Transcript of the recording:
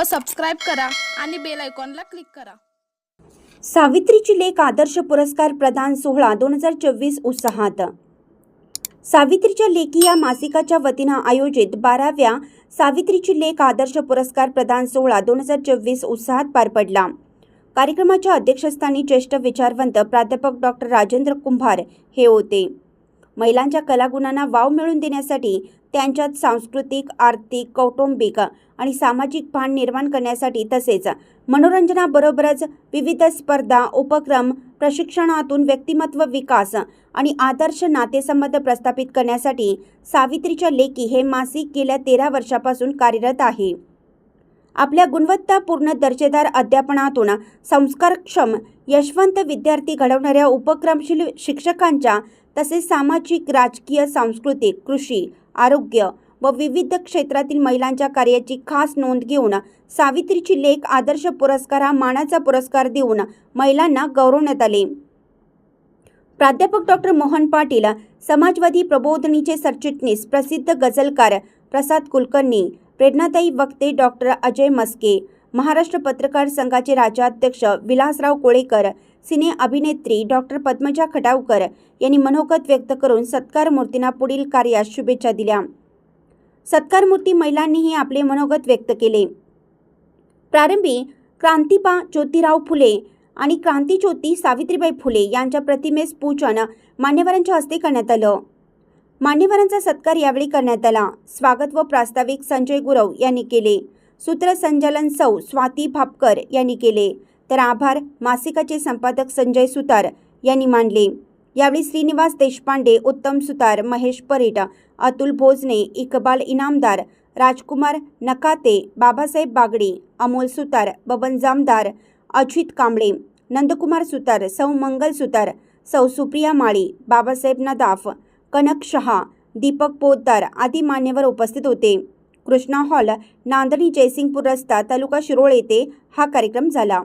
व सबस्क्राईब करा आणि बेल आयकॉनला क्लिक करा। सावित्रीची लेक आदर्श पुरस्कार प्रदान सोहळा 2024 उत्साहात। सावित्रीच्या लेकी या मासिकाच्या वतीनं आयोजित 12व्या सावित्रीची लेक आदर्श पुरस्कार प्रदान सोहळा 2024 उत्साहात पार पडला। कार्यक्रमाच्या अध्यक्षस्थानी ज्येष्ठ विचारवंत प्राध्यापक डॉक्टर राजेंद्र कुंभार हे होते। महिलांच्या कलागुणांना वाव मिळवून देण्यासाठी त्यांच्यात सांस्कृतिक, आर्थिक, कौटुंबिक आणि सामाजिक भान निर्माण करण्यासाठी तसेच मनोरंजनाबरोबरच विविध स्पर्धा, उपक्रम, प्रशिक्षणातून व्यक्तिमत्व विकास आणि आदर्श नातेसंबंध प्रस्थापित करण्यासाठी सावित्रीच्या लेकी हे मासिक गेल्या 13 वर्षापासून कार्यरत आहे। आपल्या गुणवत्तापूर्ण दर्जेदार अध्यापनातून संस्कारक्षम यशवंत विद्यार्थी घडवणाऱ्या उपक्रमशील शिक्षकांच्या तसेच सामाजिक, राजकीय, सांस्कृतिक, कृषी, आरोग्य व विविध क्षेत्रातील महिलांच्या कार्याची खास नोंद घेऊन सावित्रीची लेक आदर्श पुरस्कार हा मानाचा पुरस्कार देऊन महिलांना गौरवण्यात आले। प्राध्यापक डॉक्टर मोहन पाटील, समाजवादी प्रबोधिनीचे सरचिटणीस प्रसिद्ध गझलकार प्रसाद कुलकर्णी, प्रेरणादायी वक्ते डॉक्टर अजय मस्के, महाराष्ट्र पत्रकार संघाचे राज्याध्यक्ष विलासराव कोळेकर, सिने अभिनेत्री डॉक्टर पद्मजा खटावकर यांनी मनोगत व्यक्त करून सत्कारमूर्तींना पुढील कार्यास शुभेच्छा दिल्या। सत्कारमूर्ती महिलांनीही आपले मनोगत व्यक्त केले। प्रारंभी क्रांतीबा ज्योतिराव फुले आणि क्रांतीज्योती सावित्रीबाई फुले यांच्या प्रतिमेस पूजन मान्यवरांच्या हस्ते करण्यात आलं। मान्यवरांचा सत्कार यावेळी करण्यात आला। स्वागत व प्रास्ताविक संजय गुरव यांनी केले। सूत्रसंचालन सौ स्वाती भापकर यांनी केले, तर आभार मासिकाचे संपादक संजय सुतार यांनी मानले। यावेळी श्रीनिवास देशपांडे, उत्तम सुतार, महेश परीट, अतुल भोजने, इकबाल इनामदार, राजकुमार नकाते, बाबासाहेब बागडे, अमोल सुतार, बबन जामदार, अजित कांबळे, नंदकुमार सुतार, सौ मंगल सुतार, सौ सुप्रिया माळी, बाबासाहेब नदाफ, कनक शहा, दीपक पोद्दार आदी मान्यवर उपस्थित होते। कृष्णा हॉल, नांदणी, जयसिंगपूर रस्ता, तालुका शिरोळ येथे हा कार्यक्रम झाला।